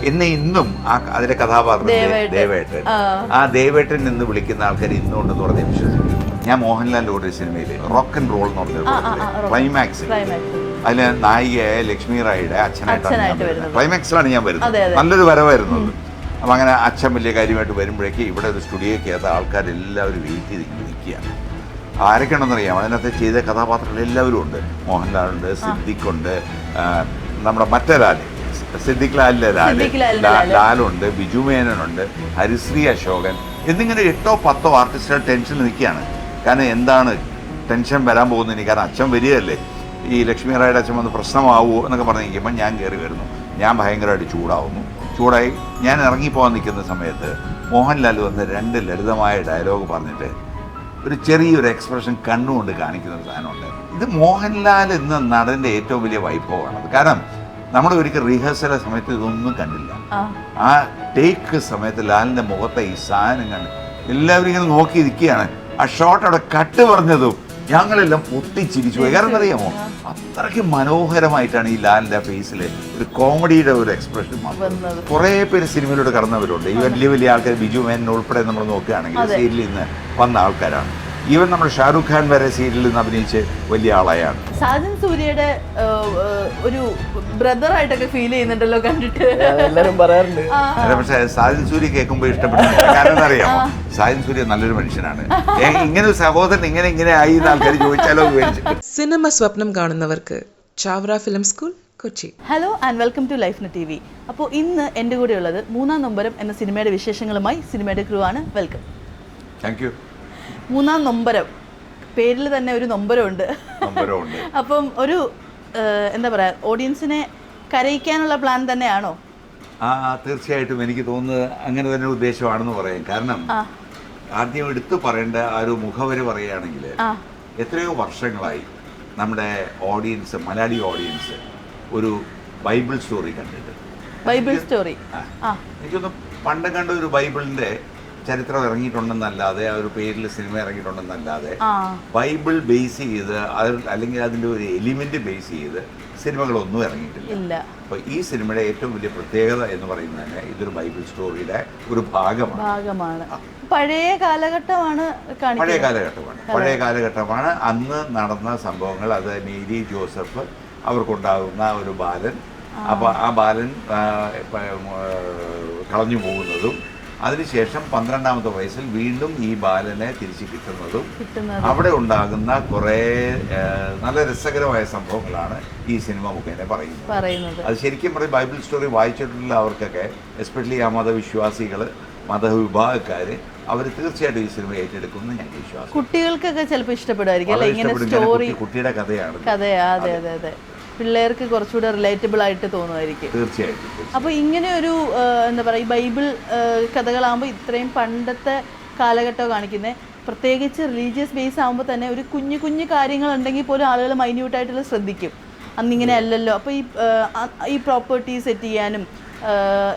എന്നെ ഇന്നും അതിലെ കഥാപാത്രം ദേവേട്ടൻ, ആ ദേവേട്ടൻ എന്ന് വിളിക്കുന്ന ആൾക്കാർ ഇന്നും ഉണ്ടെന്ന് പറഞ്ഞ് വിശ്വസിക്കും. ഞാൻ മോഹൻലാലിന്റെ ഒരു സിനിമയിൽ റോക്ക് ആൻഡ് റോൾ എന്ന് പറഞ്ഞ ക്ലൈമാക്സ്, അതില് നായികയായ ലക്ഷ്മി റായിയുടെ അച്ഛനായിട്ടാണ് ക്ലൈമാക്സിലാണ് ഞാൻ വരുന്നത്. നല്ലൊരു വരവായിരുന്നു. അപ്പം അങ്ങനെ അച്ഛൻ വലിയ കാര്യമായിട്ട് വരുമ്പോഴേക്ക് ഇവിടെ ഒരു സ്റ്റുഡിയോക്കകത്ത് ആൾക്കാരെല്ലാവരും വെയിറ്റ് ചെയ്ത് നിൽക്കുകയാണ്. ആരൊക്കെയാണെന്നറിയാം അതിനകത്ത് ചെയ്ത കഥാപാത്രങ്ങൾ എല്ലാവരും ഉണ്ട്. മോഹൻലാലുണ്ട്, സിദ്ദിഖുണ്ട്, നമ്മുടെ മറ്റേ സിദ്ദിഖ് ലാലിൻ്റെ ലാലുണ്ട്, ബിജു മേനനുണ്ട്, ഹരിശ്രീ അശോകൻ എന്നിങ്ങനെ 8 or 10 ആർട്ടിസ്റ്റുകൾ ടെൻഷനിൽ നിൽക്കുകയാണ്. കാരണം എന്താണ് ടെൻഷൻ വരാൻ പോകുന്നത്? കാരണം അച്ഛൻ വരികയല്ലേ, ഈ ലക്ഷ്മി റായുടെ അച്ഛൻ വന്ന് പ്രശ്നമാവുമോ എന്നൊക്കെ പറഞ്ഞ് നിൽക്കുമ്പോൾ ഞാൻ കയറി വരുന്നു. ഞാൻ ഭയങ്കരമായിട്ട് ചൂടായി ഞാൻ ഇറങ്ങിപ്പോകാൻ നിൽക്കുന്ന സമയത്ത് മോഹൻലാൽ വന്ന് 2 ലളിതമായ ഡയലോഗ് പറഞ്ഞിട്ട് ഒരു ചെറിയൊരു എക്സ്പ്രഷൻ കണ്ണുകൊണ്ട് കാണിക്കുന്ന ഒരു സാധനമുണ്ട്. ഇത് മോഹൻലാൽ എന്ന നടൻ്റെ ഏറ്റവും വലിയ വൈഭവമാണത്. കാരണം നമ്മൾ ഒരിക്കൽ റിഹേഴ്സൽ സമയത്ത് ഇതൊന്നും കണ്ടില്ല. ആ ടേക്ക് സമയത്ത് ലാലിൻ്റെ മുഖത്തെ ഈ സാധനം കണ്ട് എല്ലാവരും ഇങ്ങനെ നോക്കി നിൽക്കുകയാണ്. ആ ഷോട്ട് അവിടെ കട്ട് പറഞ്ഞതും ഞങ്ങളെല്ലാം പൊട്ടിച്ചിരിച്ചു പോയി. കാരണം അറിയാമോ, അത്രയ്ക്ക് മനോഹരമായിട്ടാണ് ഈ ലാലിൻ്റെ ഫേസിൽ ഒരു കോമഡിയുടെ ഒരു എക്സ്പ്രഷൻ വന്നത്. കുറേ പേര് സിനിമയിലൂടെ കടന്നവരുണ്ട്. ഈ വലിയ വലിയ ആൾക്കാർ, ബിജു മേനൻ ഉൾപ്പെടെ നമ്മൾ നോക്കുകയാണെങ്കിൽ സീരിയലിൽ നിന്ന് വന്ന ആൾക്കാരാണ്. ഈവൻ നമ്മുടെ ഷാരൂഖ് ഖാൻ വരെ സീരിയലിൽ നിന്ന് അഭിനയിച്ച് വലിയ ആളായാണ്. സാജൻ സൂര്യയുടെ ഒരു ബ്രദറായിട്ടൊക്കെ ഫീൽ ചെയ്യുന്നുണ്ടല്ലോ കണ്ടിട്ട്, എല്ലാവരും പറയാറുണ്ട്. പക്ഷേ സാജൻ സൂര്യ കേൾക്കുമ്പോൾ ഇഷ്ടപ്പെടുന്നു. കാരണം അറിയാമോ, സാജൻ സൂര്യ നല്ലൊരു മനുഷ്യനാണ്. ഇങ്ങനെ ഒരു സഹോദരൻ ഇങ്ങനെ ആയി എന്ന് ആൾക്കാർ ചോദിച്ചാലോ. സിനിമ സ്വപ്നം കാണുന്നവർക്ക് Chavara film school, Kochi. Hello and welcome to life net TV. അപ്പോൾ ഇന്ന് എൻ്റെ കൂടെ ഉള്ളത് 3-ാം നൊമ്പരം എന്ന സിനിമയുടെ വിശേഷങ്ങളുമായി സിനിമയുടെ ക്രൂ ആണ്. വെൽക്കം. Thank you. 3-ാം നൊമ്പരം, പേരിൽ തന്നെ ഒരു നൊമ്പരമുണ്ട്. അപ്പം ഒരു എന്താ പറയുക, ഓഡിയൻസിനെ കരയിക്കാനുള്ള പ്ലാൻ തന്നെയാണോ? തീർച്ചയായിട്ടും എനിക്ക് തോന്നുന്നത് അങ്ങനെ തന്നെ ഉദ്ദേശമാണെന്ന് പറയാം. കാരണം ആദ്യം എടുത്തു പറയേണ്ട ആ ഒരു മുഖവര് പറയുകയാണെങ്കിൽ എത്രയോ വർഷങ്ങളായി നമ്മുടെ ഓഡിയൻസ്, മലയാളി ഓഡിയൻസ് ഒരു ബൈബിൾ സ്റ്റോറി കണ്ടിട്ട്. ബൈബിൾ സ്റ്റോറി എനിക്കൊന്ന് പണ്ട് കണ്ട ഒരു ബൈബിളിന്റെ ചരിത്രം ഇറങ്ങിയിട്ടുണ്ടെന്നല്ലാതെ, ആ ഒരു പേരിൽ സിനിമ ഇറങ്ങിയിട്ടുണ്ടെന്നല്ലാതെ ബൈബിൾ ബേസ് ചെയ്ത് അല്ലെങ്കിൽ അതിൻ്റെ ഒരു എലിമെന്റ് ബേസ് ചെയ്ത് സിനിമകളൊന്നും ഇറങ്ങിയിട്ടില്ല. അപ്പോൾ ഈ സിനിമയുടെ ഏറ്റവും വലിയ പ്രത്യേകത എന്ന് പറയുന്നത് തന്നെ ഇതൊരു ബൈബിൾ സ്റ്റോറിയുടെ ഒരു ഭാഗമാണ്. പഴയ കാലഘട്ടമാണ്. പഴയ കാലഘട്ടമാണ്. അന്ന് നടന്ന സംഭവങ്ങൾ, അത് മേരി ജോസഫ് അവർക്കുണ്ടാകുന്ന ഒരു ബാലൻ, അപ്പോൾ ആ ബാലൻ കളഞ്ഞു പോകുന്നതും അതിനുശേഷം 12ാമത്തെ വയസ്സിൽ വീണ്ടും ഈ ബാലനെ തിരിച്ചു കിട്ടുന്നതും അവിടെ ഉണ്ടാകുന്ന കുറേ നല്ല രസകരമായ സംഭവങ്ങളാണ് ഈ സിനിമ മുഖേന പറയുന്നത്. അത് ശരിക്കും പറയും ബൈബിൾ സ്റ്റോറി വായിച്ചിട്ടുള്ള അവർക്കൊക്കെ, എസ്പെഷ്യലി ആ മതവിശ്വാസികൾ, മതവിഭാഗക്കാർ, അവർ തീർച്ചയായിട്ടും ഈ സിനിമ ഏറ്റെടുക്കുമെന്ന് ഞാൻ വിശ്വാസം. കുട്ടികൾക്കൊക്കെ ചിലപ്പോൾ ഇഷ്ടപ്പെടുമായിരിക്കും. കുട്ടിയുടെ കഥയാണ്. അതെ. പിള്ളേർക്ക് കുറച്ചുകൂടെ റിലേറ്റബിൾ ആയിട്ട് തോന്നുമായിരിക്കും. തീർച്ചയായിട്ടും. അപ്പോൾ ഇങ്ങനെ ഒരു എന്താ പറയുക, ബൈബിൾ കഥകളാകുമ്പോൾ ഇത്രയും പണ്ടത്തെ കാലഘട്ടം കാണിക്കുന്നത്, പ്രത്യേകിച്ച് റിലീജിയസ് ബേസ് ആകുമ്പോൾ തന്നെ ഒരു കുഞ്ഞു കാര്യങ്ങളുണ്ടെങ്കിൽ പോലും ആളുകൾ മൈന്യൂട്ടായിട്ടുള്ള ശ്രദ്ധിക്കും. അന്നിങ്ങനെ അല്ലല്ലോ. അപ്പോൾ ഈ പ്രോപ്പർട്ടി സെറ്റ് ചെയ്യാനും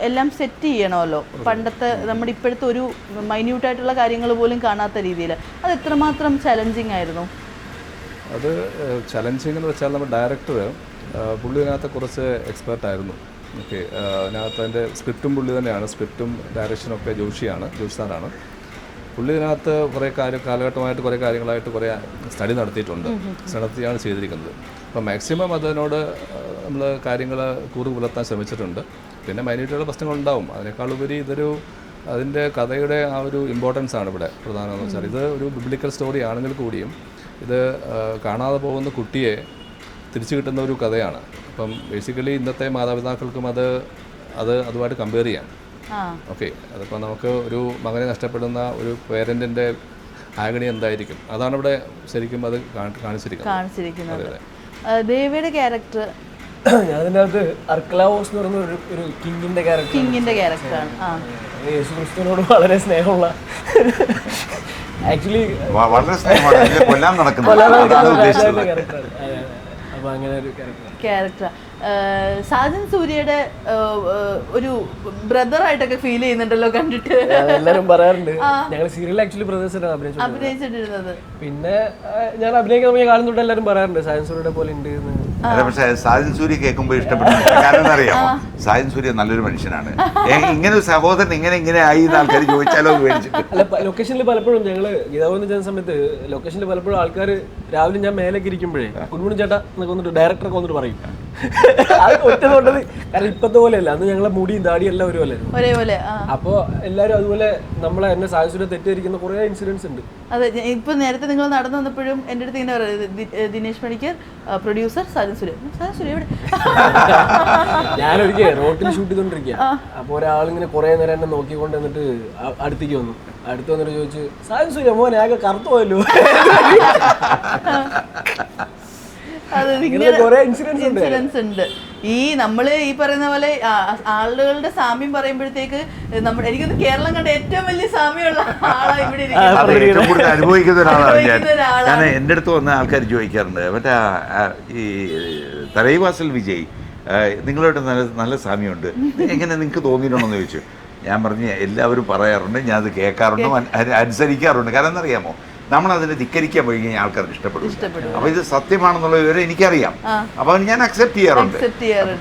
എല്ലാം സെറ്റ് ചെയ്യണമല്ലോ. പണ്ടത്തെ നമ്മുടെ ഇപ്പോഴത്തെ ഒരു മൈന്യൂട്ടായിട്ടുള്ള കാര്യങ്ങൾ പോലും കാണാത്ത രീതിയിൽ അത് എത്രമാത്രം ചലഞ്ചിങ് ആയിരുന്നു? അത് ചലഞ്ചിങ് എന്ന് വെച്ചാൽ നമ്മുടെ ഡയറക്ടർ പുള്ളി ഇതിനകത്ത് കുറച്ച് എക്സ്പെർട്ടായിരുന്നു. ഓക്കെ, അതിനകത്ത് അതിൻ്റെ സ്ക്രിപ്റ്റും പുള്ളി തന്നെയാണ്. സ്ക്രിപ്റ്റും ഡയറക്ഷനൊക്കെ ജോഷി സാറാണ്. പുള്ളി ഇതിനകത്ത് കുറേ കാലഘട്ടമായിട്ട് കുറേ കാര്യങ്ങളായിട്ട് കുറേ സ്റ്റഡി നടത്തിയാണ് ചെയ്തിരിക്കുന്നത്. അപ്പോൾ മാക്സിമം അതിനോട് നമ്മൾ കാര്യങ്ങൾ പുലർത്താൻ ശ്രമിച്ചിട്ടുണ്ട്. പിന്നെ മൈന്യൂട്ടുള്ള പ്രശ്നങ്ങളുണ്ടാവും. അതിനേക്കാളുപരി അതിൻ്റെ കഥയുടെ ആ ഒരു ഇമ്പോർട്ടൻസ് ആണ് ഇവിടെ പ്രധാനമെന്ന് വെച്ചാൽ. ഇത് ഒരു ബിബ്ലിക്കൽ സ്റ്റോറി ആണെങ്കിൽ കൂടിയും ഇത് കാണാതെ പോകുന്ന കുട്ടിയെ തിരിച്ചു കിട്ടുന്ന ഒരു കഥയാണ്. അപ്പം ബേസിക്കലി ഇന്നത്തെ മാതാപിതാക്കൾക്കും അതുമായിട്ട് കമ്പയർ ചെയ്യാം. ഓക്കെ, അതിപ്പോൾ നമുക്ക് ഒരു മകനെ നഷ്ടപ്പെടുന്ന ഒരു പേരൻറ്റിൻ്റെ ആഗണി എന്തായിരിക്കും, അതാണ് ഇവിടെ ശരിക്കും അത് കാണിച്ചിരിക്കുന്നത്. ദേവിയുടെ ക്യാരക്ടർ, അതിനകത്ത് അർക്കലാവോസ് എന്ന് പറയുന്ന ഒരു കിങ്ങിന്റെ ക്യാരക്ടറാണ്. യേശു ക്രിസ്തുവിനോട് വളരെ സ്നേഹമുള്ള, ആക്ച്വലി അപ്പൊ അങ്ങനെ ഒരു ക്യാരക്ടർ. സാജൻ സൂര്യയുടെ ഒരു ബ്രദറായിട്ടൊക്കെ ഫീൽ ചെയ്യുന്നുണ്ടല്ലോ കണ്ടിട്ട്, എല്ലാവരും പറയാറുണ്ട്. ഞങ്ങൾ സീരിയൽ ആക്ച്വലി ബ്രദേഴ്സാണ് അഭിനയിച്ചിട്ടിരുന്നത്. പിന്നെ ഞാൻ അഭിനയിക്കാൻ തുടങ്ങിയ കാലം തൊട്ട് എല്ലാവരും പറയാറുണ്ട് സാജൻ സൂര്യയുടെ പോലെ ഉണ്ട് എന്ന്. അല്ല, പക്ഷേ സാജൻ സൂര്യ കേൾക്കുമ്പോൾ ഇഷ്ടപ്പെടുന്നു. കാരണം എന്താ അറിയാമോ, സാജൻ സൂര്യ നല്ലൊരു മനുഷ്യനാണ്. ഇങ്ങനെ ഒരു സഹോദരൻ ഇങ്ങനെ ആയി എന്ന് ആൾക്കാർ ചോദിച്ചാലോ എന്ന് മേടിച്ചിട്ട്. അല്ല, ലൊക്കേഷനിൽ പലപ്പോഴും ഞങ്ങള് ഗീതാഭവനിൽ ചെന്ന സമയത്ത് ലൊക്കേഷനിൽ പലപ്പോഴും ആൾക്കാർ രാവിലെ ഞാൻ മേലേക്ക് ഇരിക്കുമ്പോഴേ ഗുഡ് മോർണിംഗ് ചേട്ടാ എന്നൊക്കെ വന്നിട്ട് ഡയറക്ടറൊക്കെ വന്നിട്ട് പറയും. അത് ഒറ്റ തോട്ടത്. കാരണം ഇപ്പത്തെ പോലെയല്ല, അന്ന് ഞങ്ങളെ മുടിയും താടിയും എല്ലാം ഒരേപോലെ. അപ്പൊ എല്ലാരും അതുപോലെ നമ്മളെ എന്നെ സാഹചര്യം തെറ്റിദ്ധരിക്കുന്ന കുറെ ഇൻസിഡൻസ് ഉണ്ട്. അതെ, ഇപ്പൊ നേരത്തെ നിങ്ങൾ നടന്നു വന്നപ്പോഴും എൻ്റെ അടുത്ത് ഇങ്ങനെ പറയുന്നത്, ദിനേശ് പണിക്കർ പ്രൊഡ്യൂസർ, സാജൻ സൂര്യ എവിടെ? ഞാനൊരിക്കൽ റോട്ടിൽ ഷൂട്ട് ചെയ്തോണ്ടിരിക്കുക. അപ്പൊ ഒരാളിങ്ങനെ കുറെ നേരം എന്നെ നോക്കിക്കൊണ്ട് എന്നിട്ട് അടുത്തേക്ക് വന്നു. അടുത്ത് വന്നിട്ട് ചോദിച്ചു, സാജൻ സൂര്യ മോനെ ആകെ കറുത്തു പോയല്ലോ. അത് ഇൻസിഡൻസ് ഉണ്ട്. ഈ നമ്മള് ഈ പറയുന്ന പോലെ ആളുകളുടെ സാമ്യം പറയുമ്പോഴത്തേക്ക് എനിക്കൊന്ന് കേരളം കണ്ട ഏറ്റവും വലിയ സാമ്യമുള്ള ആളാണ് ഇവിടെ ഏറ്റവും കൂടുതൽ അനുഭവിക്കുന്ന ഒരാളാണ് ഞാൻ. എൻ്റെ അടുത്ത് വന്ന ആൾക്കാർ ചോദിക്കാറുണ്ട്, മറ്റേ ഈ തലൈവാസൽ വിജയ് നിങ്ങളോട് നല്ല സാമ്യമുണ്ട്, എങ്ങനെ നിങ്ങൾക്ക് തോന്നിയിട്ടുണ്ടോ എന്ന് ചോദിച്ചു. ഞാൻ പറഞ്ഞു, എല്ലാവരും പറയാറുണ്ട്, ഞാൻ അത് കേൾക്കാറുണ്ട്, അനുസരിക്കാറുണ്ട്. കാരണം എന്നറിയാമോ, നമ്മളതിനെ ധിക്കരിക്കാൻ പോയി കഴിഞ്ഞാൽ ആൾക്കാർക്ക് ഇഷ്ടപ്പെടും. അപ്പൊ ഇത് സത്യമാണെന്നുള്ള വിവരം എനിക്കറിയാം. അപ്പൊ ഞാൻ അക്സെപ്റ്റ് ചെയ്യാറുണ്ട്.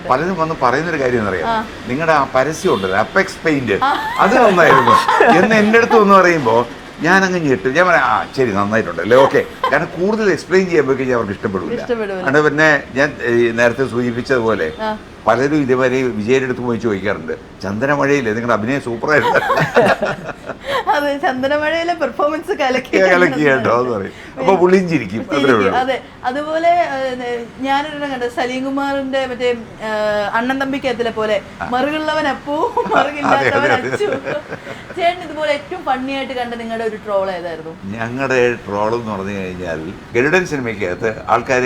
പലരും വന്ന് പറയുന്നൊരു കാര്യം എന്നറിയാം, നിങ്ങളുടെ ആ പരസ്യം ഉണ്ടല്ലോ അപ്പെക്സ് പെയിന്റ്, അത് നന്നായിരുന്നു എന്ന് എൻ്റെ അടുത്ത് വന്ന് പറയുമ്പോൾ ഞാൻ അങ്ങ് ഞെട്ടു. ഞാൻ പറയാം, ശരി നന്നായിട്ടുണ്ടല്ലേ, ഓക്കെ. കാരണം കൂടുതൽ എക്സ്പ്ലെയിൻ ചെയ്യുമ്പോഴേക്കും അവർക്ക് ഇഷ്ടപ്പെടില്ല. അതുകൊണ്ട് പിന്നെ ഞാൻ നേരത്തെ സൂചിപ്പിച്ചതുപോലെ പലരും ഇതേവരെ വിജയുടെ അടുത്ത് പോയി ചോദിക്കാറുണ്ട്, ചന്ദനമഴയില്ലേ നിങ്ങളുടെ അഭിനയം സൂപ്പറായിട്ട്. അതെ, ചന്ദനമഴയിലെ പെർഫോമൻസ് കലക്കി കേട്ടോ എന്ന് പറയും. അപ്പൊ പുള്ളിഞ്ചിരിക്കും. അതെ, അതുപോലെ ഞാനൊരു കണ്ടത് സലീം കുമാറിന്റെ മറ്റേ അണ്ണൻ തമ്പിക്കത്തിലെ പോലെ മറുകുള്ളവൻ അപ്പൂ മറുകില്ലാത്തവൻ അച്ചു. ചേട്ടൻ ഇതുപോലെ ഏറ്റവും ഫണ്ണിയായിട്ട് കണ്ട നിങ്ങളുടെ ഒരു ട്രോൾ ഏതായിരുന്നു? ഞങ്ങളുടെ ട്രോൾ എന്ന് പറഞ്ഞു കഴിഞ്ഞാൽ ഗരുഡൻ സിനിമയ്ക്കകത്ത് ആൾക്കാർ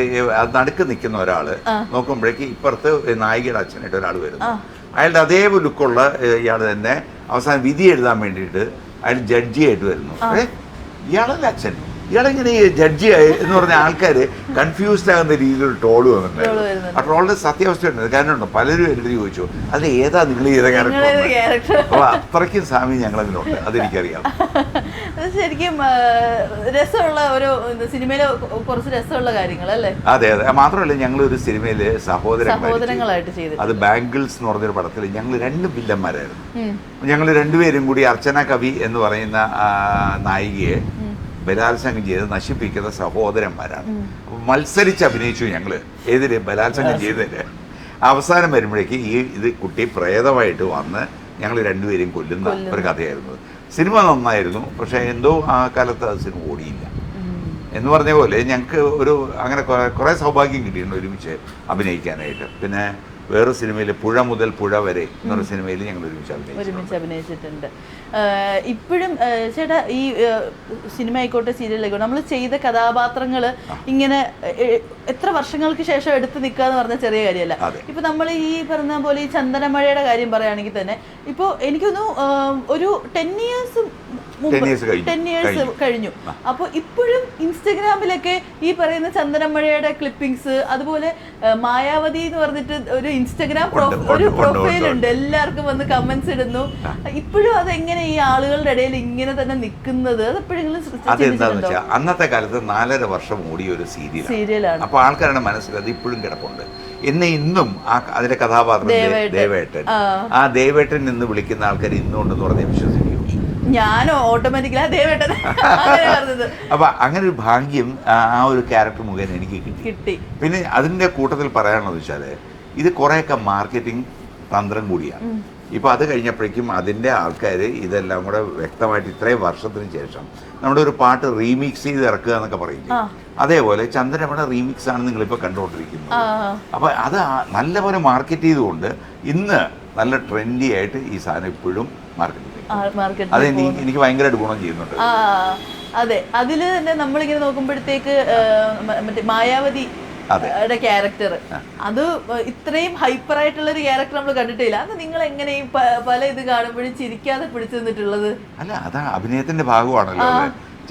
നടുക്ക് നിൽക്കുന്ന ഒരാള് നോക്കുമ്പോഴേക്ക് ഇപ്പുറത്ത് നായികയുടെ അച്ഛനായിട്ട് ഒരാൾ വരുന്നു. അയാളുടെ അതേ ലുക്കുള്ള ഇയാൾ തന്നെ അവസാനം വിധി എഴുതാൻ വേണ്ടിയിട്ട് അയാൾ ജഡ്ജിയായിട്ട് വരുന്നു. ഇയാളല്ല അച്ഛൻ, ഇയാളെങ്ങനെ ജഡ്ജി എന്ന് പറഞ്ഞ ആൾക്കാർ കൺഫ്യൂസ്ഡ് ആകുന്ന രീതിയിൽ ട്രോള് വന്നിട്ടുണ്ട്. ആ ട്രോളിന്റെ സത്യാവസ്ഥ ഉണ്ട്. കാരണം ഉണ്ടോ, പലരും എൻ്റെ ചോദിച്ചു, അത് ഏതാ നിങ്ങൾ ചെയ്ത ക്യാരക്ടർ? അപ്പൊ അത്രയ്ക്കും സാമ്യം ഞങ്ങളതിലുണ്ട്, അതെനിക്കറിയാം. ശരിക്കും രസമുള്ള ഒരു സിനിമയിലെ കുറച്ച് രസമുള്ള കാര്യങ്ങൾ അല്ലേ? അതെ അതെ. മാത്രമല്ല ഞങ്ങൾ ഒരു സിനിമയില് സഹോദരങ്ങളായിട്ട് ചെയ്തു. അത് ബാംഗിൾസ് എന്ന് പറഞ്ഞൊരു പടത്തിൽ ഞങ്ങൾ 2 വില്ലന്മാരായിരുന്നു. ഞങ്ങൾ രണ്ടുപേരും കൂടി അർച്ചന കവി എന്ന് പറയുന്ന നായികയെ ബലാത്സംഗം ചെയ്ത് നശിപ്പിക്കുന്ന സഹോദരന്മാരാണ്. അപ്പോൾ മത്സരിച്ച് അഭിനയിച്ചു ഞങ്ങൾ ഏതില്, ബലാത്സംഗം ചെയ്തതിന്. അവസാനം വരുമ്പോഴേക്ക് ഇത് കുട്ടി പ്രേതമായിട്ട് വന്ന് ഞങ്ങൾ രണ്ടുപേരെയും കൊല്ലുന്ന ഒരു കഥയായിരുന്നു. സിനിമ നന്നായിരുന്നു, പക്ഷേ എന്തോ ആ കാലത്ത് അത് സിനിമ ഓടിയില്ല എന്ന് പറഞ്ഞ പോലെ ഞങ്ങൾക്ക് അങ്ങനെ കുറേ സൗഭാഗ്യം കിട്ടിയിട്ടുണ്ട് ഒരുമിച്ച് അഭിനയിക്കാനായിട്ട്. പിന്നെ വേറെ സിനിമയിൽ പുഴ മുതൽ പുഴ വരെ എന്നൊരു സിനിമയിൽ ഞങ്ങൾ ഒരുമിച്ച് അഭിനയിച്ചിട്ടുണ്ട്. ഇപ്പോഴും ചേട്ടാ ഈ സിനിമ ആയിക്കോട്ടെ സീരിയലായിക്കോട്ടെ നമ്മൾ ചെയ്ത കഥാപാത്രങ്ങൾ ഇങ്ങനെ എത്ര വർഷങ്ങൾക്ക് ശേഷം എടുത്ത് നിൽക്കുക എന്ന് പറഞ്ഞ ചെറിയ കാര്യമല്ല. ഇപ്പൊ നമ്മൾ ഈ പറഞ്ഞ പോലെ ഈ ചന്ദനമഴയുടെ കാര്യം പറയുകയാണെങ്കിൽ തന്നെ ഇപ്പോൾ എനിക്കൊന്നു ഒരു 10 ഇയേഴ്സ് കഴിഞ്ഞു. അപ്പോൾ ഇപ്പോഴും ഇൻസ്റ്റഗ്രാമിലൊക്കെ ഈ പറയുന്ന ചന്ദനമഴയുടെ ക്ലിപ്പിങ്സ്, അതുപോലെ മായാവതി എന്ന് പറഞ്ഞിട്ട് ഒരു ഇൻസ്റ്റഗ്രാം പ്രൊഫൈൽ ഉണ്ട്, എല്ലാവർക്കും വന്ന് കമന്റ്സ് ഇടുന്നു. ഇപ്പോഴും അതെങ്ങനെ ഈ ആളുകളുടെ ഇടയിൽ ഇങ്ങനെ തന്നെ നിൽക്കുന്നത്? അതെന്താന്ന് വെച്ചാൽ അന്നത്തെ കാലത്ത് 4.5 വർഷം ഓടിയ ഒരു സീരിയലാണ്. അപ്പൊ ആൾക്കാരുടെ മനസ്സിൽ അത് ഇപ്പോഴും കിടപ്പുണ്ട്. എന്നെ ഇന്നും അതിന്റെ കഥാപാത്രം ദേവേട്ടൻ, ആ ദേവേട്ടൻ എന്ന് വിളിക്കുന്ന ആൾക്കാർ ഇന്നും ഉണ്ടെന്ന് പറഞ്ഞ് വിശ്വസിക്കും. ഞാനോ ഓട്ടോമാറ്റിക്കലി ദേവേട്ടൻ. അപ്പൊ അങ്ങനെ ഒരു ഭാഗ്യം ആ ഒരു ക്യാരക്ടർ മുഖേന എനിക്ക് കിട്ടി. പിന്നെ അതിന്റെ കൂട്ടത്തിൽ പറയാനുള്ളത് വെച്ചാല് ഇത് കുറെയൊക്കെ മാർക്കറ്റിംഗ് തന്ത്രം കൂടിയാണ്. ഇപ്പൊ അത് കഴിഞ്ഞപ്പോഴേക്കും അതിന്റെ ആൾക്കാർ ഇതെല്ലാം കൂടെ വ്യക്തമായിട്ട് ഇത്രയും വർഷത്തിന് ശേഷം നമ്മുടെ ഒരു പാട്ട് റീമിക്സ് ചെയ്ത് ഇറക്കുക എന്നൊക്കെ പറയില്ലേ, അതേപോലെ ചന്ദ്രമണ റീമിക്സ് ആണ് നിങ്ങളിപ്പോൾ കണ്ടുകൊണ്ടിരിക്കുന്നത്. അപ്പൊ അത് നല്ലപോലെ മാർക്കറ്റ് ചെയ്തുകൊണ്ട് ഇന്ന് നല്ല ട്രെൻഡി ആയിട്ട് ഈ സാധനം ഇപ്പോഴും മാർക്കറ്റ് അത് എനിക്ക് ഭയങ്കരമായിട്ട് ഗുണം ചെയ്യുന്നുണ്ട്. അതെ, അതില് തന്നെ നമ്മളിങ്ങനെ നോക്കുമ്പോഴത്തേക്ക് മറ്റേ മായാവതി ക്യാരക്ടർ, അത് ഇത്രയും ഹൈപ്പർ ആയിട്ടുള്ള ഒരു ക്യാരക്ടർ നമ്മൾ കണ്ടിട്ടില്ല. അത് നിങ്ങൾ എങ്ങനെ ഈ പല ഇത് കാണുമ്പോഴും ചിരിക്കാതെ പിടിച്ചു നിന്നിട്ടുള്ളത്? അല്ല, അതാ അഭിനയത്തിന്റെ ഭാഗമാണല്ലോ.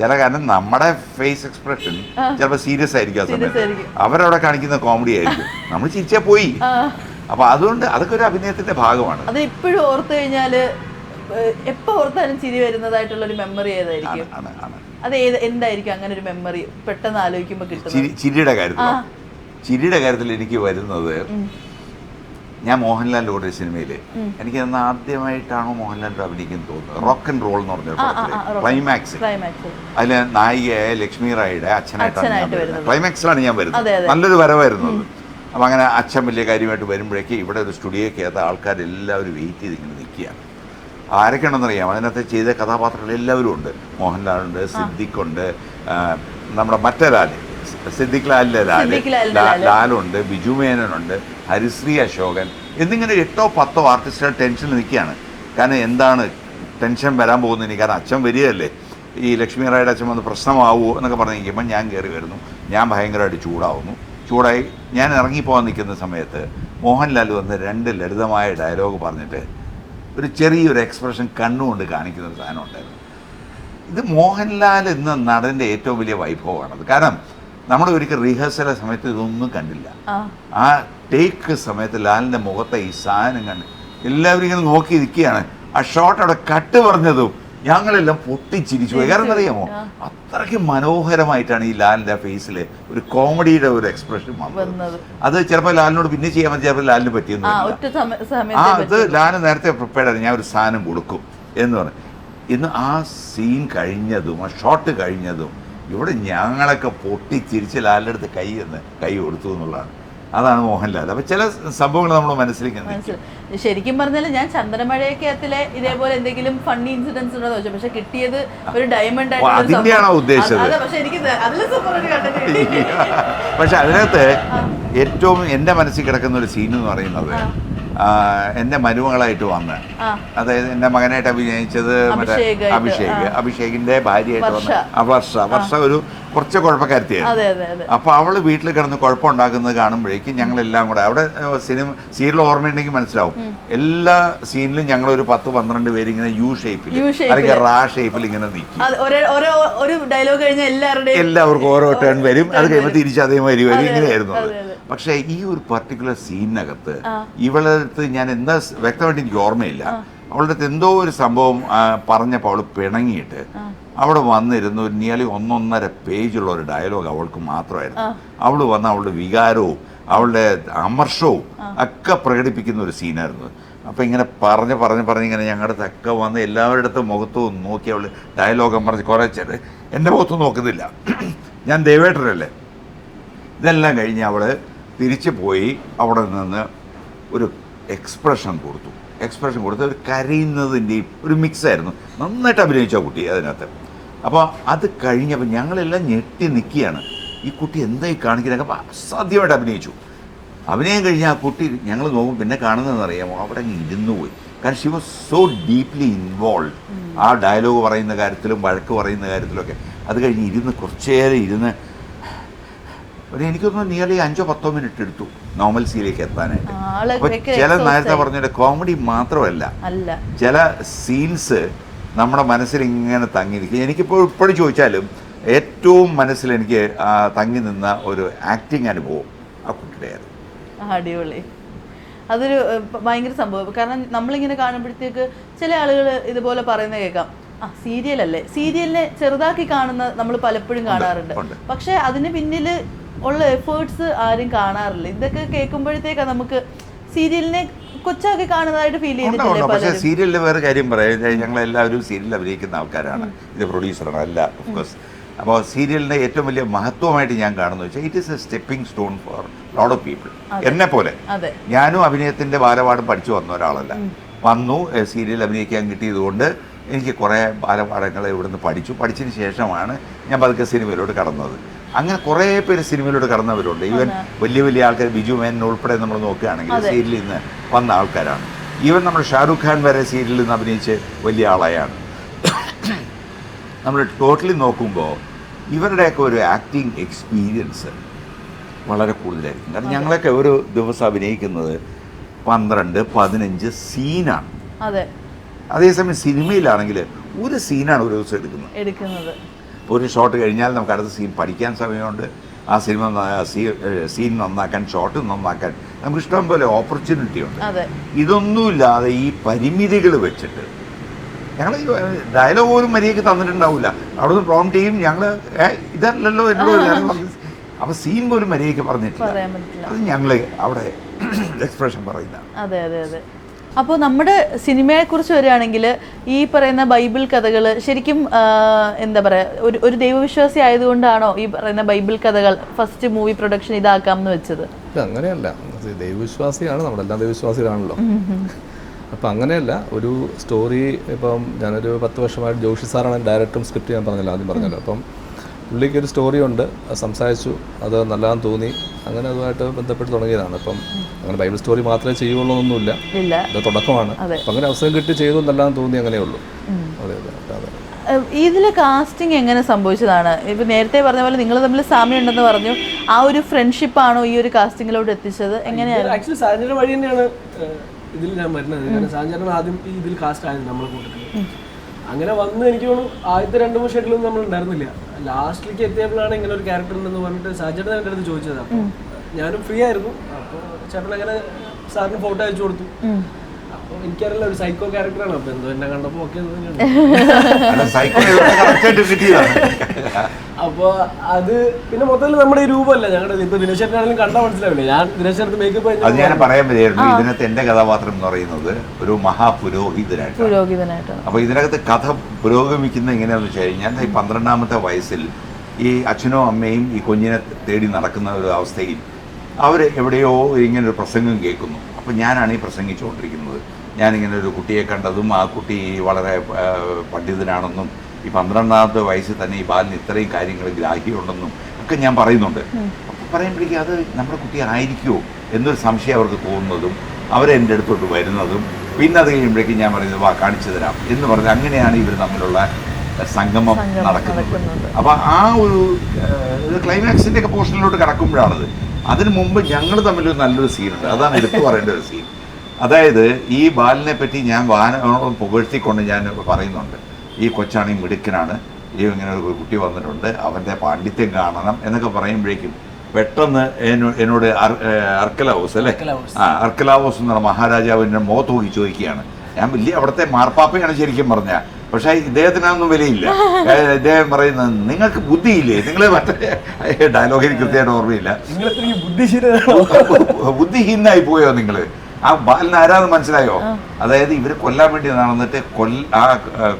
ചില കാരണം നമ്മുടെ ഫേസ് എക്സ്പ്രഷൻ ചിലപ്പോൾ സീരിയസ് ആയിരിക്കും, ആ സമയത്ത് അവരവിടെ കാണിക്കുന്ന കോമഡി ആയിരിക്കും, നമ്മൾ ചിരിച്ചാ പോയി. അപ്പൊ അതുകൊണ്ട് അതൊക്കെ ഒരു അഭിനയത്തിന്റെ ഭാഗമാണ്. അത് ഇപ്പോഴും ഓർത്തു കഴിഞ്ഞാല് എപ്പോ ഓർത്താലും ചിരി വരുന്നതായിട്ടുള്ള ഒരു മെമ്മറി ഏതായിരിക്കും? അത് എന്തായിരിക്കും അങ്ങനെ ഒരു മെമ്മറി പെട്ടെന്ന് ആലോചിക്കുമ്പോ കിട്ടുന്നത്? ചിരിയുടെ കാര്യത്തിൽ ചിരിയുടെ കാര്യത്തിൽ എനിക്ക് വരുന്നത്, ഞാൻ മോഹൻലാലിൻ്റെ കൂടെ ഒരു സിനിമയിൽ എനിക്ക് അന്ന് ആദ്യമായിട്ടാണോ മോഹൻലാലിൻ്റെ അഭിനയിക്കുന്നത് തോന്നുന്നത്, റോക്ക് ആൻഡ് റോൾ എന്ന് പറഞ്ഞ പടത്തിൽ ക്ലൈമാക്സ്, അതിൽ നായികയായ ലക്ഷ്മി റായിയുടെ അച്ഛനായിട്ടാണ് ഞാൻ വരുന്നത്. ക്ലൈമാക്സിലാണ് ഞാൻ വരുന്നത്, നല്ലൊരു വരവായിരുന്നത്. അപ്പം അങ്ങനെ അച്ഛൻ വലിയ കാര്യമായിട്ട് വരുമ്പോഴേക്ക് ഇവിടെ ഒരു സ്റ്റുഡിയോക്കകത്ത് ആൾക്കാരെല്ലാവരും വെയിറ്റ് ചെയ്ത് ഇങ്ങനെ നിൽക്കുകയാണ്. ആരൊക്കെയാണെന്നറിയാം അതിനകത്ത് ചെയ്ത കഥാപാത്രങ്ങൾ എല്ലാവരും ഉണ്ട്. മോഹൻലാലുണ്ട്, സിദ്ദിഖുണ്ട്, നമ്മുടെ മറ്റേ ലാൽ, സിദ്ദിഖ് ലാലിൻ്റെ ലാലുണ്ട്, ബിജു മേനനുണ്ട്, ഹരിശ്രീ അശോകൻ എന്നിങ്ങനെ 8 or 10 ആർട്ടിസ്റ്റുകൾ ടെൻഷനിൽ നിൽക്കുകയാണ്. കാരണം എന്താണ് ടെൻഷൻ വരാൻ പോകുന്നത്, കാരണം അച്ഛൻ വരികയല്ലേ, ഈ ലക്ഷ്മി റായുടെ അച്ഛൻ വന്ന് പ്രശ്നമാവുമോ എന്നൊക്കെ പറഞ്ഞ് നിൽക്കുമ്പോൾ ഞാൻ കയറി വരുന്നു. ഞാൻ ഭയങ്കരമായിട്ട് ചൂടായി ഞാൻ ഇറങ്ങിപ്പോകാൻ നിൽക്കുന്ന സമയത്ത് മോഹൻലാൽ വന്ന് 2 ലളിതമായ ഡയലോഗ് പറഞ്ഞിട്ട് ഒരു ചെറിയൊരു എക്സ്പ്രഷൻ കണ്ണുകൊണ്ട് കാണിക്കുന്ന ഒരു സാധനം ഉണ്ടായിരുന്നു. ഇത് മോഹൻലാൽ എന്ന നടൻ്റെ ഏറ്റവും വലിയ വൈഭവമാണത്. കാരണം നമ്മൾ ഒരിക്കൽ റിഹേഴ്സലെ സമയത്ത് ഇതൊന്നും കണ്ടില്ല. ആ ടേക്ക് സമയത്ത് ലാലിൻ്റെ മുഖത്തെ ഈ സാധനം കണ്ട് എല്ലാവരും ഇങ്ങനെ നോക്കി നിൽക്കുകയാണ്. ആ ഷോട്ട് അവിടെ കട്ട് പറഞ്ഞതും ഞങ്ങളെല്ലാം പൊട്ടിച്ചിരിച്ചു പോയി. കാരണം അറിയാമോ, അത്രയ്ക്ക് മനോഹരമായിട്ടാണ് ഈ ലാലിൻ്റെ ഫേസിൽ ഒരു കോമഡിയുടെ ഒരു എക്സ്പ്രഷൻ വന്നത്. അത് ചിലപ്പോൾ ലാലിനോട് പിന്നെ ചെയ്യാൻ പറ്റും, ചിലപ്പോൾ ലാലിന് പറ്റിയെന്ന് അത് ലാല് നേരത്തെ പ്രിപ്പയർഡ് ആണ്, ഞാൻ ഒരു സാധനം കൊടുക്കും എന്ന് പറഞ്ഞു. ഇന്ന് ആ സീൻ കഴിഞ്ഞതും ആ ഷോട്ട് കഴിഞ്ഞതും ഇവിടെ ഞങ്ങളൊക്കെ പൊട്ടിച്ചിരിച്ച് ലാലിൻ്റെ അടുത്ത് കൈ കൊടുത്തു എന്നുള്ളതാണ്. അതാണ് മോഹൻലാൽ. അപ്പൊ ചില സംഭവങ്ങൾ നമ്മൾ മനസ്സിലാക്കുന്നത്. ശരിക്കും പറഞ്ഞാൽ ഞാൻ ചന്ദനമഴയത്തിലെ ഇതേപോലെ എന്തെങ്കിലും ഫണ്ണി ഇൻസിഡൻസ് ഉണ്ടോ ചോദിച്ചു, പക്ഷെ കിട്ടിയത് ഒരു ഡയമണ്ട് അതിന്റെയാണോ ഉദ്ദേശിച്ചത്? പക്ഷെ അതിനകത്ത് ഏറ്റവും എൻ്റെ മനസ്സിൽ കിടക്കുന്ന ഒരു സീൻ എന്ന് പറയുന്നത് എൻ്റെ മരുമകളായിട്ട് വന്ന്, അതായത് എൻ്റെ മകനായിട്ട് അഭിനയിച്ചത് മറ്റേ അഭിഷേകിന്റെ ഭാര്യയായിട്ട് വന്ന വർഷ ഒരു കുറച്ച് കുഴപ്പക്കാരത്തിയായിരുന്നു. അപ്പോൾ അവള് വീട്ടിൽ കിടന്ന് കുഴപ്പമുണ്ടാക്കുന്നത് കാണുമ്പോഴേക്കും ഞങ്ങളെല്ലാം കൂടെ അവിടെ സീരിയൽ ഓർമ്മയുണ്ടെങ്കിൽ മനസ്സിലാവും, എല്ലാ സീനിലും ഞങ്ങളൊരു 10-12 പേര് ഇങ്ങനെ യു ഷേപ്പിൽ അല്ലെങ്കിൽ റാ ഷേപ്പിൽ ഇങ്ങനെ നിൽക്കും. എല്ലാവർക്കും ഓരോ ടേൺ വരും, അത് കഴിയുമ്പോൾ തിരിച്ച് അതേമാതിരി വരും, ഇങ്ങനെയായിരുന്നു അത്. പക്ഷേ ഈ ഒരു പർട്ടിക്കുലർ സീനിനകത്ത് ഇവളുടെ അടുത്ത് ഞാൻ എന്താ വ്യക്തമായിട്ട് എനിക്ക് ഓർമ്മയില്ല, അവളുടെ അടുത്ത് എന്തോ ഒരു സംഭവം പറഞ്ഞപ്പോൾ അവൾ പിണങ്ങിയിട്ട് അവിടെ വന്നിരുന്നു. ഒരു നിയർലി 1.5 പേജുള്ള ഒരു ഡയലോഗ് അവൾക്ക് മാത്രമായിരുന്നു. അവൾ വന്ന് അവളുടെ വികാരവും അവളുടെ അമർഷവും ഒക്കെ പ്രകടിപ്പിക്കുന്ന ഒരു സീനായിരുന്നു. അപ്പം ഇങ്ങനെ പറഞ്ഞ് ഇങ്ങനെ ഞങ്ങളുടെ അടുത്തൊക്കെ വന്ന് എല്ലാവരുടെ അടുത്തും മുഖത്തും നോക്കി അവൾ ഡയലോഗം പറഞ്ഞ് കുറേ ചേട്ട് എൻ്റെ മുഖത്തും നോക്കുന്നില്ല, ഞാൻ ദേവേട്ടനല്ലേ. ഇതെല്ലാം കഴിഞ്ഞ് അവൾ തിരിച്ചു പോയി അവിടെ നിന്ന് ഒരു എക്സ്പ്രഷൻ കൊടുത്ത് ഒരു കരയുന്നതിൻ്റെയും ഒരു മിക്സായിരുന്നു. നന്നായിട്ട് അഭിനയിച്ച കുട്ടി അതിനകത്ത്. അപ്പോൾ അത് കഴിഞ്ഞപ്പോൾ ഞങ്ങളെല്ലാം ഞെട്ടി നിൽക്കുകയാണ്, ഈ കുട്ടി എന്തായി കാണിക്കുന്നത്. അപ്പോൾ അസാധ്യമായിട്ട് അഭിനയിച്ചു. അഭിനയം കഴിഞ്ഞ് ആ കുട്ടി ഞങ്ങൾ നോക്കും പിന്നെ കാണുന്നതെന്ന് അറിയാമോ, അവിടെ ഇരുന്നു പോയി. കാരണം she was so deeply involve ആ ഡയലോഗ് പറയുന്ന കാര്യത്തിലും വഴക്ക് പറയുന്ന കാര്യത്തിലൊക്കെ. അത് കഴിഞ്ഞ് കുറച്ചേരം ഇരുന്ന് എനിക്കൊന്ന് നിയർലി 5-10 മിനിറ്റ് എടുത്തു നോർമൽസിയിലേക്ക് എത്താനായിട്ട്. അപ്പോൾ ചില നേരത്തെ പറഞ്ഞ കോമഡി മാത്രമല്ല, ചില സീൻസ് നമ്മുടെ മനസ്സിൽ ഇങ്ങനെ തങ്ങി നിൽക്കും. എനിക്കിപ്പോൾ ഇപ്പോഴും ചോദിച്ചാലും ഏറ്റവും മനസ്സിൽ എനിക്ക് തങ്ങി നിന്ന ഒരു ആക്ടിങ് അനുഭവം ആ കുട്ടിയുടെയായിരുന്നു. അടിപൊളി. അതൊരു ഭയങ്കര സംഭവം. കാരണം നമ്മളിങ്ങനെ കാണുമ്പോഴത്തേക്ക് ചില ആളുകൾ ഇതുപോലെ പറയുന്നത് കേൾക്കാം, സീരിയലല്ലേ, സീരിയലിനെ ചെറുതാക്കി കാണുന്ന നമ്മൾ പലപ്പോഴും കാണാറുണ്ട്. പക്ഷെ അതിന് പിന്നിൽ ഉള്ള എഫേർട്സ് ആരും കാണാറില്ല. ഇതൊക്കെ കേൾക്കുമ്പോഴത്തേക്കാണ് നമുക്ക് സീരിയലിനെ കൊച്ചാക്കി കാണുന്നതായിട്ട് ഫീൽ ചെയ്തിട്ടില്ല. പക്ഷേ സീരിയലിൽ വേറെ കാര്യം പറയാം, ഞങ്ങളെല്ലാവരും സീരിയലിൽ അഭിനയിക്കുന്ന ആൾക്കാരാണ്, ഇത് പ്രൊഡ്യൂസറാണ് അല്ല ഓഫ്കോഴ്സ്. അപ്പോൾ സീരിയലിൻ്റെ ഏറ്റവും വലിയ മഹത്വമായിട്ട് ഞാൻ കാണുന്നത് വെച്ചാൽ it is A stepping stone four lot of people. എന്നെ പോലെ ഞാനും അഭിനയത്തിൻ്റെ ബാലപാഠം പഠിച്ചു വന്ന ഒരാളല്ല. വന്നു സീരിയൽ അഭിനയിക്കാൻ കിട്ടിയതുകൊണ്ട് എനിക്ക് കുറേ ബാലപാഠങ്ങൾ ഇവിടുന്ന് പഠിച്ചതിന് ശേഷമാണ് ഞാൻ പതുക്കെ സിനിമയിലോട്ട് കടന്നത്. അങ്ങനെ കുറേ പേര് സിനിമയിലോട്ട് കടന്നവരുണ്ട്. ഈവൻ വലിയ ആൾക്കാർ, ബിജു മേനൻ ഉൾപ്പെടെ നമ്മൾ നോക്കുകയാണെങ്കിൽ സീരിയലിൽ നിന്ന് വന്ന ആൾക്കാരാണ്. ഈവൻ നമ്മൾ ഷാരൂഖ് ഖാൻ വരെ സീരിയലിൽ നിന്ന് അഭിനയിച്ച് വലിയ ആളായാണ്. നമ്മൾ ടോട്ടലി നോക്കുമ്പോൾ ഇവരുടെയൊക്കെ ഒരു ആക്ടിങ് എക്സ്പീരിയൻസ് വളരെ കൂടുതലായിരിക്കും. കാരണം ഞങ്ങളൊക്കെ ഒരു ദിവസം അഭിനയിക്കുന്നത് 12-15 സീനാണ്. അതേസമയം സിനിമയിലാണെങ്കിൽ ഒരു സീനാണ് ഒരു ദിവസം എടുക്കുന്നത്. ഒരു ഷോട്ട് കഴിഞ്ഞാൽ നമുക്ക് അടുത്ത സീൻ പഠിക്കാൻ സമയമുണ്ട്. ആ സീൻ നന്നാക്കാൻ, ഷോട്ട് നന്നാക്കാൻ നമുക്ക് ഇഷ്ടം പോലെ ഓപ്പർച്യൂണിറ്റി ഉണ്ട്. ഇതൊന്നുമില്ലാതെ ഈ പരിമിതികൾ വെച്ചിട്ട് ഞങ്ങൾ ഡയലോഗ് പോലും മര്യാദയ്ക്ക് തന്നിട്ടുണ്ടാവില്ല. അവിടെ നിന്ന് പ്രോംപ്റ്റ് ചെയ്യും, ഞങ്ങൾ ഇതല്ലല്ലോ എന്നോട് അപ്പോൾ സീൻ പോലും മര്യാദയ്ക്ക് പറഞ്ഞിട്ടില്ല. പറയാൻ പറ്റില്ല. അത് ഞങ്ങൾ അവിടെ എക്സ്പ്രഷൻ പറയുന്ന. അതെ അതെ അതെ. അപ്പോൾ നമ്മുടെ സിനിമയെക്കുറിച്ച് വരികയാണെങ്കിൽ ഈ പറയുന്ന ബൈബിൾ കഥകൾ ശരിക്കും എന്താ പറയുക, ഒരു ദൈവവിശ്വാസി ആയതുകൊണ്ടാണോ ഈ പറയുന്ന ബൈബിൾ കഥകൾ ഫസ്റ്റ് മൂവി പ്രൊഡക്ഷൻ ഇതാക്കാമെന്ന് വെച്ചത്? അങ്ങനെയല്ല, ദൈവവിശ്വാസിയാണ്, നമ്മളെല്ലാം ദൈവവിശ്വാസികളാണല്ലോ. അപ്പം അങ്ങനെയല്ല, ഒരു സ്റ്റോറി ഇപ്പം ഞാനൊരു 10 വർഷമായിട്ട് ജോഷി സാറാണ് ഡയറക്ടറും സ്ക്രിപ്റ്റ് ഞാൻ പറഞ്ഞല്ലോ, ആദ്യം പറഞ്ഞല്ലോ. അപ്പം പുള്ളിക്ക് ഒരു സ്റ്റോറി ഉണ്ട്, സംസാരിച്ചു, അത് നല്ലതാന്ന് തോന്നി, അങ്ങനെ അതുമായിട്ട് ബന്ധപ്പെട്ട് തുടങ്ങിയതാണ്. അപ്പം അങ്ങനെ ബൈബിൾ സ്റ്റോറി മാത്രമേ ചെയ്യുള്ളൂ എന്നൊന്നുമില്ല, അത് തുടക്കമാണ്. അപ്പം അങ്ങനെ അവസരം കിട്ടി ചെയ്തു നല്ലതാന്ന് തോന്നി, അങ്ങനെയുള്ളൂ. അതെ അതെ അതെ. ഇതിൽ കാസ്റ്റിംഗ് എങ്ങനെ സംഭവിച്ചതാണ്? ഇപ്പം നേരത്തെ പറഞ്ഞ പോലെ നിങ്ങൾ തമ്മിൽ സാമ്യം ഉണ്ടെന്ന് പറഞ്ഞു, ആ ഒരു ഫ്രണ്ട്ഷിപ്പാണോ ഈ ഒരു കാസ്റ്റിങ്ങിലോട്ട് എത്തിച്ചത്? എങ്ങനെയാണ്? ആക്ച്വലി സാഞ്ചന വഴി തന്നെയാണ് ഇതിൽ ഞാൻ വരുന്നത്. കാരണം സാഞ്ചന ആദ്യം ഈ ഇതിൽ കാസ്റ്റ് ആയിരുന്നു നമ്മളെ കൂട്ടത്തിൽ. അങ്ങനെ വന്ന് എനിക്ക് തോന്നുന്നു ആദ്യത്തെ 2-3 ഷെഡ്യൂളൊന്നും നമ്മൾ ഉണ്ടായിരുന്നില്ല. ലാസ്റ്റിലേക്ക് എത്തിയപ്പോഴാണ് ഇങ്ങനെ ഒരു ക്യാരക്ടർ ഉണ്ടെന്ന് പറഞ്ഞിട്ട് സാഞ്ചേട്ടൻ എൻ്റെ അടുത്ത് ചോദിച്ചത്. അപ്പോൾ ഞാനും ഫ്രീ ആയിരുന്നു. അപ്പോൾ ചേട്ടൻ അങ്ങനെ സാറിന് ഫോട്ടോ അയച്ചു കൊടുത്തു. അപ്പോൾ എനിക്കറിയില്ല, ഒരു സൈക്കോ ക്യാരക്ടറാണ്. അപ്പോൾ എന്തോ എന്നെ കണ്ടപ്പോൾ ഓക്കെ അപ്പോൾ അത് പിന്നെ മൊത്തത്തിൽ നമ്മുടെ ഈ രൂപമല്ല ഞങ്ങളുടെ. ഇപ്പൊ ദിനേശേട്ടനാണെങ്കിലും കണ്ടാൽ മനസ്സിലാവില്ല, ഞാൻ ദിനേശേട്ടത്ത് മേക്കപ്പ് അത് ഞാൻ പറയാൻ വരികയായിരുന്നു. ഇതിനകത്ത് എന്റെ കഥാപാത്രം എന്ന് പറയുന്നത് ഒരു മഹാപുരോഹിതനായിട്ടാണ്. അപ്പൊ ഇതിനകത്ത് കഥ പുരോഗമിക്കുന്ന എങ്ങനെയാണെന്ന് വെച്ച് കഴിഞ്ഞാൽ, ഈ 12ാമത്തെ വയസ്സിൽ ഈ അച്ഛനും അമ്മയും ഈ കുഞ്ഞിനെ തേടി നടക്കുന്ന ഒരു അവസ്ഥയിൽ അവർ എവിടെയോ ഇങ്ങനൊരു പ്രസംഗം കേൾക്കുന്നു. അപ്പോൾ ഞാനാണ് ഈ പ്രസംഗിച്ചുകൊണ്ടിരിക്കുന്നത്. ഞാനിങ്ങനെ ഒരു കുട്ടിയെ കണ്ടതും ആ കുട്ടി വളരെ പണ്ഡിതനാണെന്നും ഈ 12ാമത്തെ വയസ്സിൽ തന്നെ ഈ ബാലിന് ഇത്രയും കാര്യങ്ങൾ ഗ്രാഹ്യമുണ്ടെന്നും ഒക്കെ ഞാൻ പറയുന്നുണ്ട്. അപ്പോൾ പറയുമ്പോഴേക്കും അത് നമ്മുടെ കുട്ടി ആയിരിക്കുമോ എന്നൊരു സംശയം അവർക്ക് തോന്നുന്നതും അവരെൻ്റെ അടുത്തോട്ട് വരുന്നതും, പിന്നെ അത് കഴിയുമ്പോഴേക്കും ഞാൻ പറയുന്നത് വാ കാണിച്ചു തരാം എന്ന് പറഞ്ഞ് അങ്ങനെയാണ് ഇവർ തമ്മിലുള്ള സംഗമം നടക്കുന്നത്. അപ്പോൾ ആ ഒരു ക്ലൈമാക്സിൻ്റെ ഒക്കെ പോർഷനിലോട്ട് കടക്കുമ്പോഴാണത്. അതിനു മുമ്പ് ഞങ്ങൾ തമ്മിലൊരു നല്ലൊരു സീനുണ്ട്, അതാണ് എടുത്തു പറയേണ്ട ഒരു സീൻ. അതായത് ഈ ബാലിനെ പറ്റി ഞാൻ വാനോളം പുകഴ്ത്തിക്കൊണ്ട് ഞാൻ പറയുന്നുണ്ട്, ഈ കൊച്ചാണെങ്കിൽ മിടുക്കനാണ്, ഈ ഇങ്ങനെ ഒരു കുട്ടി വന്നിട്ടുണ്ട്, അവൻ്റെ പാണ്ഡിത്യം കാണണം എന്നൊക്കെ പറയുമ്പോഴേക്കും പെട്ടെന്ന് എന്നോട് അർക്കലാവോസ് അല്ലേ, അർക്കലാവോസ് എന്നുള്ള മഹാരാജാവിൻ്റെ മുഖത്ത് നോക്കി ചോദിക്കുകയാണ്. ഞാൻ വലിയ അവിടുത്തെ മാർപ്പാപ്പയാണ് ശരിക്കും പറഞ്ഞാൽ, പക്ഷേ ഇദ്ദേഹത്തിനൊന്നും വിലയില്ല. ഇദ്ദേഹം പറയുന്നത് നിങ്ങൾക്ക് ബുദ്ധിയില്ലേ, നിങ്ങൾ മറ്റേ ഡയലോഗ് എനിക്ക് കൃത്യമായിട്ട് ഓർമ്മയില്ല, ബുദ്ധിഹീനായി പോയോ നിങ്ങൾ, ആ ബാലിന് ആരാന്ന് മനസ്സിലായോ? അതായത് ഇവർ കൊല്ലാൻ വേണ്ടി നടന്നിട്ട് ആ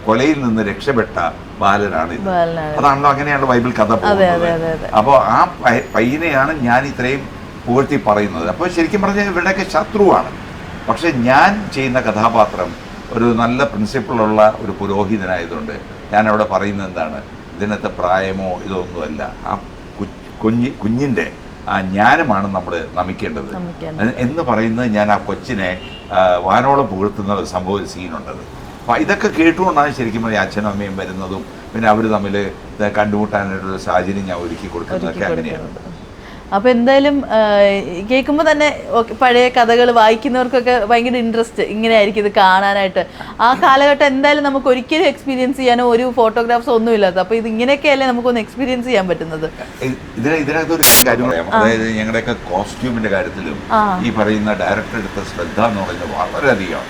കൊലയിൽ നിന്ന് രക്ഷപ്പെട്ട ബാലനാണ് ഇത്. അതാണല്ലോ, അങ്ങനെയാണല്ലോ ബൈബിൾ കഥ പോകുന്നത്. അപ്പോൾ ആ പയ്യനെയാണ് ഞാൻ ഇത്രയും പുകഴ്ത്തി പറയുന്നത്. അപ്പോൾ ശരിക്കും പറഞ്ഞാൽ ഇവരുടെയൊക്കെ ശത്രുവാണ്. പക്ഷെ ഞാൻ ചെയ്യുന്ന കഥാപാത്രം ഒരു നല്ല പ്രിൻസിപ്പിളുള്ള ഒരു പുരോഹിതനായതുകൊണ്ട് ഞാൻ അവിടെ പറയുന്നത് എന്താണ്, ഇതിനകത്ത് പ്രായമോ ഇതൊന്നുമല്ല, ആ കുഞ്ഞിൻ്റെ ആ ജ്ഞാനമാണ് നമ്മൾ നമിക്കേണ്ടത് എന്ന് പറയുന്നത്. ഞാൻ ആ കൊച്ചിനെ വാനോളം പുകഴ്ത്തുന്ന ഒരു സംഭവ സീനുണ്ടത്. അപ്പോൾ ഇതൊക്കെ കേട്ടുകൊണ്ടാണ് ശരിക്കും പറഞ്ഞാൽ അച്ഛനും അമ്മയും വരുന്നതും, പിന്നെ അവർ തമ്മിൽ കേൾക്കാനായിട്ടുള്ള സാഹചര്യം ഞാൻ ഒരുക്കി കൊടുക്കുന്നതൊക്കെ അങ്ങനെയാണ്. അപ്പോൾ എന്തായാലും കേൾക്കുമ്പോൾ തന്നെ പഴയ കഥകൾ വായിക്കുന്നവർക്കൊക്കെ ഭയങ്കര ഇൻട്രസ്റ്റ് ഇങ്ങനെ ആയിരിക്കും ഇത് കാണാനായിട്ട്. ആ കാലഘട്ടം എന്തായാലും നമുക്ക് ഒരിക്കലും എക്സ്പീരിയൻസ് ചെയ്യാനോ ഒരു ഫോട്ടോഗ്രാഫ്സോ ഒന്നും ഇല്ലാത്ത, അപ്പോൾ ഇത് ഇങ്ങനെയൊക്കെയല്ലേ നമുക്കൊന്ന് എക്സ്പീരിയൻസ് ചെയ്യാൻ പറ്റുന്നത്. ഇതിനകത്തൊരു കാര്യം പറയാം, അതായത് ഞങ്ങളുടെയൊക്കെ കോസ്റ്റ്യൂമിന്റെ കാര്യത്തിലും ഈ പറയുന്ന ഡയറക്ടർ എടുത്ത ശ്രദ്ധ എന്ന് പറയുന്നത് വളരെയധികം.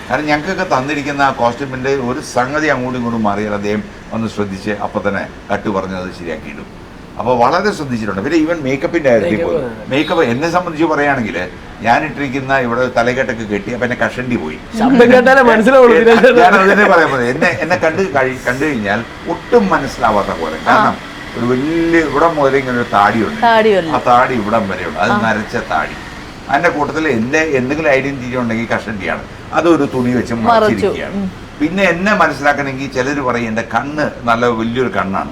കാരണം ഞങ്ങൾക്കൊക്കെ തന്നിരിക്കുന്ന ആ കോസ്റ്റ്യൂമിന്റെ ഒരു സംഗതി അങ്ങോട്ടും ഇങ്ങോട്ടും മാറിയാൽ അദ്ദേഹം ഒന്ന് ശ്രദ്ധിച്ച് അപ്പം തന്നെ കട്ട് പറഞ്ഞത് ശരിയാക്കിയിടും. അപ്പോൾ വളരെ ശ്രദ്ധിച്ചിട്ടുണ്ട്. പിന്നെ ഈവൻ മേക്കപ്പിൻ്റെ കാര്യത്തിൽ പോലും, മേക്കപ്പ് എന്നെ സംബന്ധിച്ച് പറയുകയാണെങ്കിൽ ഞാൻ ഇട്ടിരിക്കുന്ന ഇവിടെ തലകെട്ടൊക്കെ കെട്ടി അപ്പം എന്നെ കഷണ്ടി പോയി. ഞാനതിനെ പറയാൻ പോലെ എന്നെ കണ്ടു കഴിഞ്ഞാൽ ഒട്ടും മനസ്സിലാവാത്ത പോലെ. കാരണം ഒരു വലിയ ഇവിടം മുതൽ ഇങ്ങനെ ഒരു താടിയുണ്ട്, ആ താടി ഇവിടം വരെയുണ്ട്, അത് നരച്ച താടി. അതിൻ്റെ കൂട്ടത്തിൽ എൻ്റെ എന്തെങ്കിലും ഐഡന്റിറ്റി ഉണ്ടെങ്കിൽ കഷണ്ടിയാണ്, അതൊരു തുണി വെച്ച് മറച്ചിരിക്കുകയാണ്. പിന്നെ എന്നെ മനസ്സിലാക്കണമെങ്കിൽ ചിലർ പറയും എൻ്റെ കണ്ണ് നല്ല വലിയൊരു കണ്ണാണ്,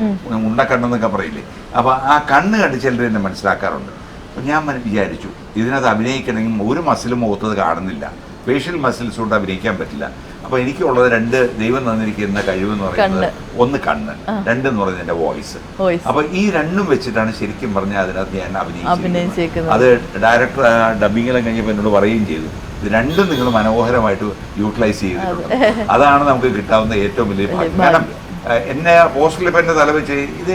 ഉണ്ടക്കണ്ണെന്നൊക്കെ പറയില്ലേ. അപ്പോൾ ആ കണ്ണ് കണ്ട് ചിലർ എന്നെ മനസ്സിലാക്കാറുണ്ട്. അപ്പോൾ ഞാൻ വിചാരിച്ചു ഇതിനകത്ത് അഭിനയിക്കണമെങ്കിൽ ഒരു മസിലും മുഖത്തത് കാണുന്നില്ല, ഫേഷ്യൽ മസിൽസ് കൊണ്ട് അഭിനയിക്കാൻ പറ്റില്ല. അപ്പോൾ എനിക്കുള്ളത് 2 ദൈവം തന്നിരിക്കുന്ന കഴിവെന്ന് പറയുന്നത്, ഒന്ന് കണ്ണ്, 2 എന്ന് പറയുന്നത് എൻ്റെ വോയിസ്. അപ്പോൾ ഈ 2ഉം വെച്ചിട്ടാണ് ശരിക്കും പറഞ്ഞാൽ അതിനകത്ത് ഞാൻ അഭിനയിച്ചത്. അത് ഡയറക്ടർ ഡബിങ്ങെല്ലാം കഴിഞ്ഞപ്പോൾ എന്നോട് പറയുകയും ചെയ്തു, ഇത് 2ഉം നിങ്ങൾ മനോഹരമായിട്ട് യൂട്ടിലൈസ് ചെയ്തിട്ടുണ്ട്. അതാണ് നമുക്ക് കിട്ടാവുന്ന ഏറ്റവും വലിയ ഭാഗ്യം. കാരണം എന്നെ പോസ്റ്ററിൽ ഇപ്പം എന്റെ തല വെച്ച് ഇത്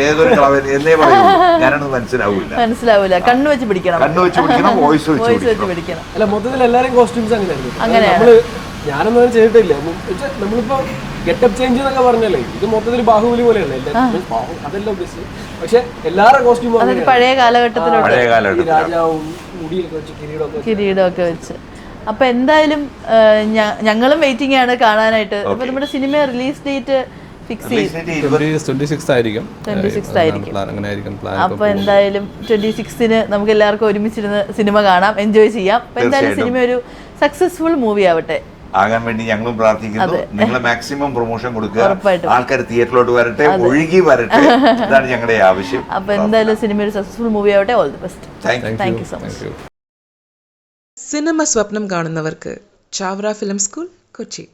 ഏതൊരു കളവൻ എന്നേ പറയൂ, ഞാനത് മനസ്സിലാവില്ല. കണ്ണ് വെച്ച് പിടിക്കണം, വോയിസ് വെച്ച് പിടിക്കണം. അല്ല, മൊത്തത്തിൽ എല്ലാവരും കോസ്റ്റ്യൂംസ് അങ്ങനെയായിരുന്നു. ഞാനൊന്നും ചെയ്തിട്ടില്ല. നമ്മളിപ്പോ ഗെറ്റപ്പ് ചേഞ്ച് എന്നൊക്കെ പറഞ്ഞല്ലേ ഇത് മൊത്തത്തിൽ ബാഹുബലി പോലെയല്ലേ അതല്ല ഉദ്ദേശിച്ചത്. പക്ഷെ എല്ലാവരുടെ കോസ്റ്റ്യൂമും അതൊരു പഴയ കാലഘട്ടത്തിലോട്ട് പഴയ കാലഘട്ടത്തിൽ രാജാവും മുടിയൊക്കെ വെച്ച് കിരീടമൊക്കെ വെച്ച്. കിരീടമൊക്കെ വെച്ച്. അപ്പൊ എന്തായാലും ഞങ്ങളും വെയിറ്റിംഗ് ആണ് കാണാനായിട്ട്. അപ്പൊ നമ്മുടെ സിനിമ റിലീസ് ഡേറ്റ് ഫിക്സ് ചെയ്തു 26th ആയിരിക്കും. 26th ആയിരിക്കും. അങ്ങനെ ആയിരിക്കും പ്ലാൻ. അപ്പൊ എന്തായാലും 26th നമുക്ക് എല്ലാവർക്കും ഒരുമിച്ചിരുന്ന് സിനിമ കാണാം, എൻജോയ് ചെയ്യാം. അപ്പൊ എന്തായാലും സിനിമ ഒരു സക്സസ്ഫുൾ മൂവി ആവട്ടെ ആകാൻ വേണ്ടി ഞങ്ങളും പ്രാർത്ഥിക്കുന്നു. നിങ്ങൾ മാക്സിമം പ്രൊമോഷൻ കൊടുക്കുക, ഉറപ്പായിട്ടും. ആൾക്കാർ തിയേറ്ററിലോട്ട് വരട്ടെ, ഒഴുകി വരട്ടെ, ഇതാണ് ഞങ്ങളുടെ ആവശ്യം. അപ്പൊ എന്തായാലും സിനിമ ഒരു സക്സസ്ഫുൾ മൂവി ആവട്ടെ. All the best. Thank you so much. Cinema സ്വപ്നം കാണുന്നവർക്ക് ചാവറ ഫിലിം സ്കൂൾ, കൊച്ചി.